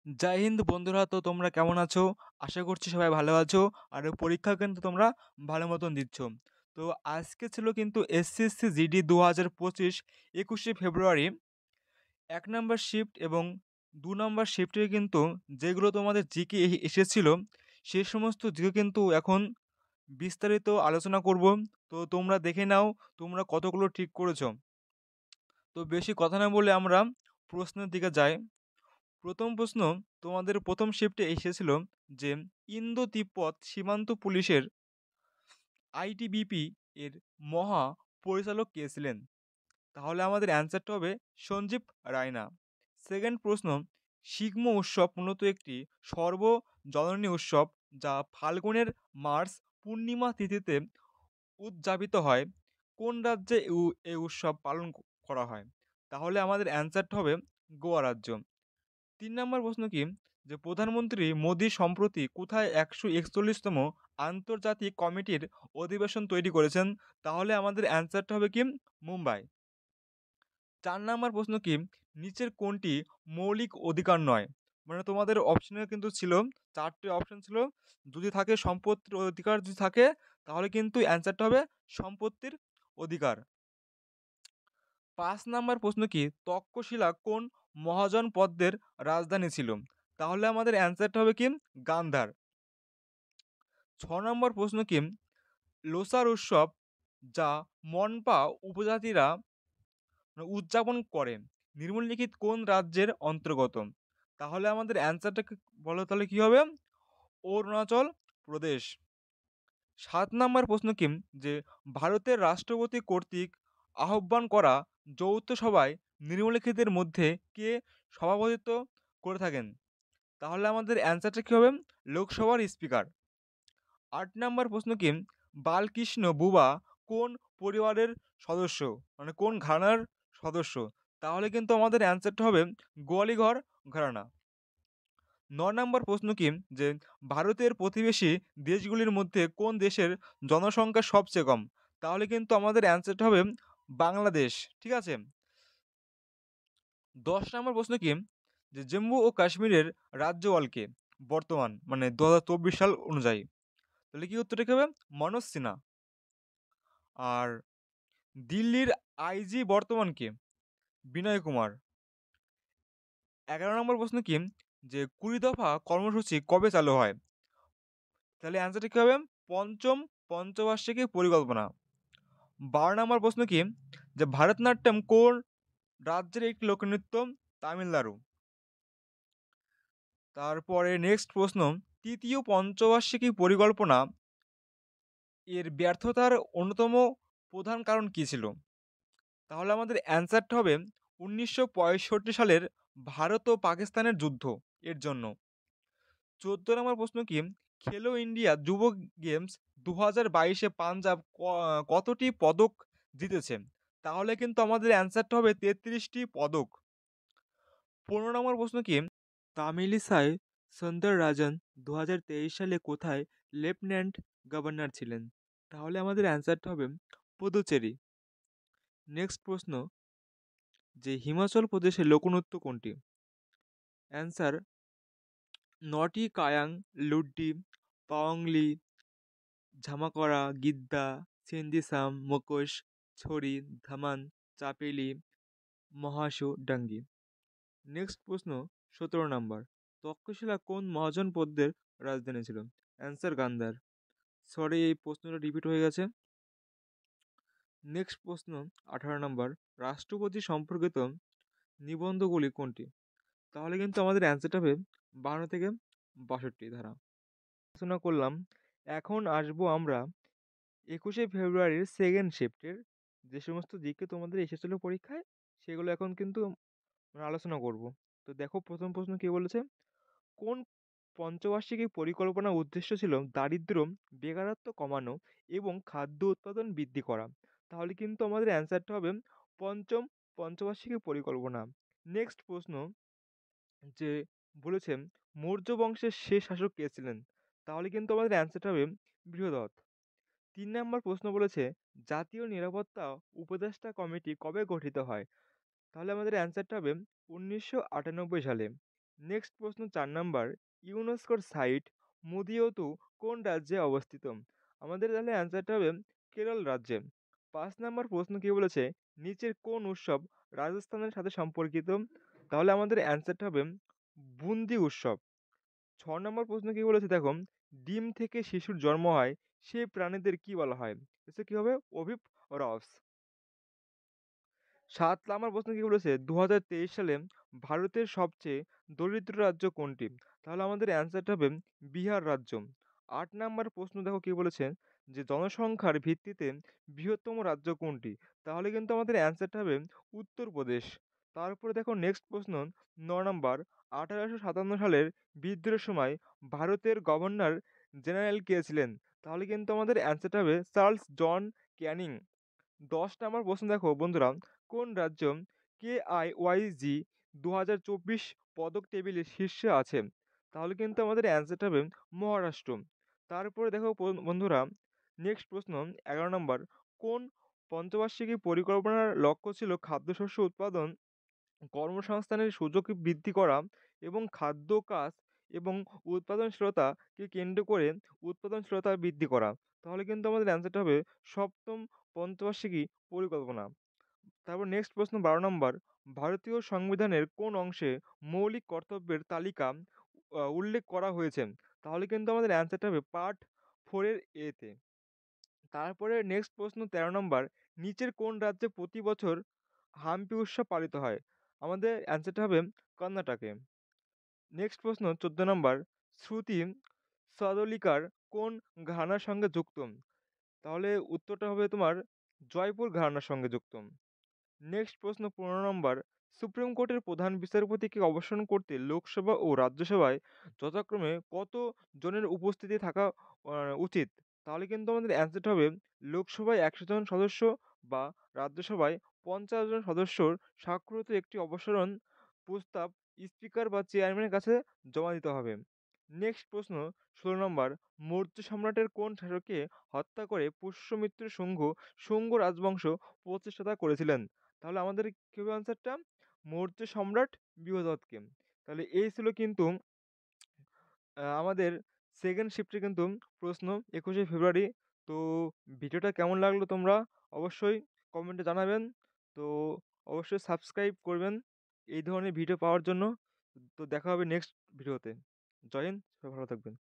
জয় হিন্দ বন্ধুরা, তো তোমরা কেমন আছো? আশা করছি সবাই ভালো আছো। আর পরীক্ষা কিন্তু তোমরা ভালো মতন দিচ্ছ। তো আজকে ছিল কিন্তু এসএসসি জিডি 2025, 21শে ফেব্রুয়ারি। 1 নম্বর শিফট এবং 2 নম্বর শিফটে কিন্তু যেগুলো তোমাদের জিকে এসেছিল, সেই সমস্ত জিকে কিন্তু এখন বিস্তারিত আলোচনা করব। তো তোমরা দেখে নাও তোমরা কতগুলো ঠিক করেছো। তো বেশি কথা না বলে আমরা প্রশ্নের দিকে যাই। প্রথম প্রশ্ন, তোমাদের প্রথম শিফটে এসেছিল যে ইন্দো তিব্বত সীমান্ত পুলিশের আইটিবিপি এর মহা পরিচালক কে ছিলেন? তাহলে আমাদের অ্যান্সারটা হবে সঞ্জীব রায়না। সেকেন্ড প্রশ্ন, শিগ্ম উৎসব মূলত একটি সর্বজননী উৎসব যা ফাল্গুনের মার্চ পূর্ণিমা তিথিতে উদযাপিত হয়। কোন রাজ্যে এই উৎসব পালন করা হয়? তাহলে আমাদের অ্যান্সারটা হবে গোয়া রাজ্য। 3 নম্বর প্রশ্ন কি, যে প্রধানমন্ত্রী মোদী সম্প্রতি কোথায় 141তম আন্তর্জাতিক কমিটির অধিবেশন তৈরি করেছেন? তাহলে আমাদের অ্যান্সারটা হবে কি মুম্বাই। 4 নম্বর প্রশ্ন কি, নিচের কোনটি মৌলিক অধিকার নয়? মানে তোমাদের অপশনে কিন্তু ছিল, 4টে অপশন ছিল। যদি থাকে সম্পত্তির অধিকার, যদি থাকে তাহলে কিন্তু অ্যান্সারটা হবে সম্পত্তির অধিকার। 5 নম্বর প্রশ্ন কি, তক্ষশিলা কোন মহাজনপদের রাজধানী ছিল? তাহলে আমাদের অ্যান্সারটা হবে কি গান্ধার। 6 নম্বর প্রশ্ন কি, লোসার উৎসব যা মনপা উপজাতিরা উদযাপন করে নিম্নলিখিত কোন রাজ্যের অন্তর্গত? তাহলে আমাদের অ্যান্সারটা বলো, তাহলে কি হবে? অরুণাচল প্রদেশ। 7 নম্বর প্রশ্ন কি, যে ভারতের রাষ্ট্রপতি কর্তৃক আহ্বান করা যৌথ সভায় নিম্নলিখিতের মধ্যে কে সভাপতিত্ব করে থাকেন? তাহলে আমাদের অ্যান্সারটা কী হবে? লোকসভার স্পিকার। 8 নম্বর প্রশ্ন কি, বালকৃষ্ণ বুবা কোন পরিবারের সদস্য, মানে কোন ঘরানার সদস্য? তাহলে কিন্তু আমাদের অ্যান্সারটা হবে গোয়ালিঘর ঘরানা। 9 নম্বর প্রশ্ন কি, যে ভারতের প্রতিবেশী দেশগুলির মধ্যে কোন দেশের জনসংখ্যা সবচেয়ে কম? তাহলে কিন্তু আমাদের অ্যান্সারটা হবে বাংলাদেশ। ঠিক আছে। 10 নম্বর প্রশ্ন কি, যে জম্মু ও কাশ্মীরের রাজ্যপালকে বর্তমান, মানে 2024 সাল অনুযায়ী? তাহলে কি উত্তরটা কি হবে? মনোজ সিনহা। আর দিল্লির আইজি বর্তমান কে? বিনয় কুমার। 11 নম্বর প্রশ্ন কি, যে 20 দফা কর্মসূচি কবে চালু হয়? তাহলে অ্যান্সারটা কি হবে? পঞ্চম পঞ্চবার্ষিকী পরিকল্পনা। 12 নম্বর প্রশ্ন কি, যে ভারতনাট্যম কোন রাজ্যের একটি লোকনৃত্য? তামিলনাড়ু। তারপরে নেক্সট প্রশ্ন, তৃতীয় পঞ্চবার্ষিকী পরিকল্পনা এর ব্যর্থতার অন্যতম প্রধান কারণ কী ছিল? তাহলে আমাদের অ্যান্সারটা হবে 1965 সালের ভারত ও পাকিস্তানের যুদ্ধ এর জন্য। 14 নম্বর প্রশ্ন কি, খেলো ইন্ডিয়া যুব গেমস 2022-এ পাঞ্জাব কতটি পদক জিতেছে? তাহলে কিন্তু আমাদের অ্যান্সারটা হবে 33টি পদক। 15 নম্বর প্রশ্ন কি, তামিলিসাই সৌন্দররাজন 2023 সালে কোথায় লেফটেন্যান্ট গভর্নর ছিলেন? তাহলে আমাদের অ্যান্সারটা হবে পুদুচেরি। নেক্সট প্রশ্ন, যে হিমাচল প্রদেশের লোকনৃত্য কোনটি? অ্যান্সার নটি কায়াং, লুড্ডি, পাওয়াংলি, ঝামাকরা, গিদ্দা, সিন্দিসাম, মুখোশ, ছড়ি, ধামান, চাপেলি, মহাসু, ডাঙ্গি। নেক্সট প্রশ্ন, 17 নম্বর, তক্ষশিলা কোন মহাজনপদের রাজধানী ছিল? অ্যান্সার গান্ধার। সরি, এই প্রশ্নটা রিপিট হয়ে গেছে। নেক্সট প্রশ্ন, 18 নম্বর, রাষ্ট্রপতি সম্পর্কিত নিবন্ধগুলি কোনটি? তাহলে কিন্তু আমাদের অ্যান্সারটা হবে 52 থেকে 62 ধারা। আলোচনা করলাম। এখন আসবো আমরা 21শে ফেব্রুয়ারির সেকেন্ড শিফটের যে সমস্ত দিকে তোমাদের এসেছিলো পরীক্ষায়, সেগুলো এখন কিন্তু আমরা আলোচনা করব। তো দেখো, প্রথম প্রশ্ন কি বলেছে, কোন পঞ্চবার্ষিকী পরিকল্পনার উদ্দেশ্য ছিল দারিদ্র্য, বেকারত্ব কমানো এবং খাদ্য উৎপাদন বৃদ্ধি করা? তাহলে কিন্তু আমাদের অ্যান্সারটা হবে পঞ্চম পঞ্চবার্ষিকী পরিকল্পনা। নেক্সট প্রশ্ন, যে বলেছেন মৌর্য বংশের শেষ শাসক কে ছিলেন? তাহলে কিন্তু আমাদের অ্যান্সারটা হবে বৃহদত্ত। 3 নম্বর প্রশ্ন বলেছে জাতীয় নিরাপত্তা উপদেষ্টা কমিটি কবে গঠিত হয়? তাহলে আমাদের অ্যান্সারটা হবে 1998 সালে। নেক্সট প্রশ্ন ৪ নাম্বার, ইউনেস্কোর সাইট মুদিওতু কোন রাজ্যে অবস্থিত? আমাদের তাহলে অ্যান্সারটা হবে কেরল রাজ্যে। ৫ নাম্বার প্রশ্ন কি বলেছে, নিচের কোন উৎসব রাজস্থানের সাথে সম্পর্কিত? তাহলে আমাদের অ্যান্সারটা হবে বুন্দি উৎসব। ৬ নম্বর প্রশ্ন কি বলেছে দেখো, ডিম থেকে শিশুর জন্ম হয় সেই প্রাণীদের কি বলা হয়? এসে কি হবে? ওভিপরস। ৭ নাম্বার প্রশ্ন কি বলেছে, ২০২৩ সালে ভারতের সবচেয়ে দরিদ্র রাজ্য কোনটি? তাহলে আমাদের অ্যান্সারটা হবে বিহার রাজ্য। ৮ নাম্বার প্রশ্ন দেখো কি বলেছে, যে জনসংখ্যার ভিত্তিতে বৃহত্তম রাজ্য কোনটি? তাহলে কিন্তু আমাদের অ্যান্সারটা হবে উত্তরপ্রদেশ। তারপরে দেখো নেক্সট প্রশ্ন ৯ নাম্বার, ১৮৫৭ সালের বিদ্রোহের সময় ভারতের গভর্নর জেনারেল কে ছিলেন? তাহলে কিন্তু আমাদের অ্যান্সারটা হবে চার্লস জন ক্যানিং। ১০ নাম্বার প্রশ্ন দেখো বন্ধুরা, কোন রাজ্য কেআইওয়াইজি ২০২৪ পদক টেবিলের শীর্ষে আছে? তাহলে কিন্তু আমাদের অ্যান্সারটা হবে মহারাষ্ট্র। তারপরে দেখো বন্ধুরা, নেক্সট প্রশ্ন ১১ নম্বর, কোন পঞ্চবার্ষিকী পরিকল্পনার লক্ষ্য ছিল খাদ্যশস্য উৎপাদন, কর্মসংস্থানের সুযোগ বৃদ্ধি করা এবং খাদ্য কাজ এবং উৎপাদনশীলতাকে কেন্দ্র করে উৎপাদনশীলতা বৃদ্ধি করা? তাহলে কিন্তু আমাদের অ্যান্সারটা হবে সপ্তম পঞ্চবার্ষিকী পরিকল্পনা। তারপর নেক্সট প্রশ্ন ১২ নম্বর, ভারতীয় সংবিধানের কোন অংশে মৌলিক কর্তব্যের তালিকা উল্লেখ করা হয়েছে? তাহলে কিন্তু আমাদের অ্যান্সারটা হবে পার্ট 4 এর এ তে। তারপরে নেক্সট প্রশ্ন ১৩ নম্বর, নিচের কোন রাজ্যে প্রতি বছর হাম্পি উৎসব পালিত হয়? আমাদের অ্যান্সারটা হবে কর্ণাটকে। নেক্সট প্রশ্ন ১৪ নম্বর, শ্রুতি সদলিকার কোন ঘরানার সঙ্গে যুক্ত? তাহলে উত্তরটা হবে তোমার জয়পুর ঘরানার সঙ্গে যুক্ত। নেক্সট প্রশ্ন ১৫ নম্বর, সুপ্রিম কোর্টের প্রধান বিচারপতিকে অবসান করতে লোকসভা ও রাজ্যসভায় যথাক্রমে কত জনের উপস্থিতি থাকা উচিত? তাহলে কিন্তু আমাদের অ্যান্সারটা হবে লোকসভায় ১০০ জন সদস্য বা রাজ্যসভায় ৫০ জন সদস্যর স্বাক্ষরিত একটি অপসারণ প্রস্তাব স্পিকার বা চেয়ারম্যানের কাছে জমা দিতে হবে। নেক্সট প্রশ্ন ১৬ নম্বর, মৌর্য সম্রাটের কোন শাসককে হত্যা করে পুষ্যমিত্র শুঙ্গ রাজবংশ প্রতিষ্ঠাতা করেছিলেন? তাহলে আমাদের কি হবে আনসারটা? মৌর্য সম্রাট বৃহদত্তকে। তাহলে এই ছিল কিন্তু আমাদের সেকেন্ড শিফটে কিন্তু প্রশ্ন ২১শে ফেব্রুয়ারি। তো ভিডিওটা কেমন লাগলো তোমরা অবশ্যই কমেন্টে জানাবেন। তো অবশ্যই সাবস্ক্রাইব করবেন এই ধরনের ভিডিও পাওয়ার জন্য। তো দেখা হবে নেক্সট ভিডিওতে। জয় হিন্দ, সবাই ভালো থাকবেন।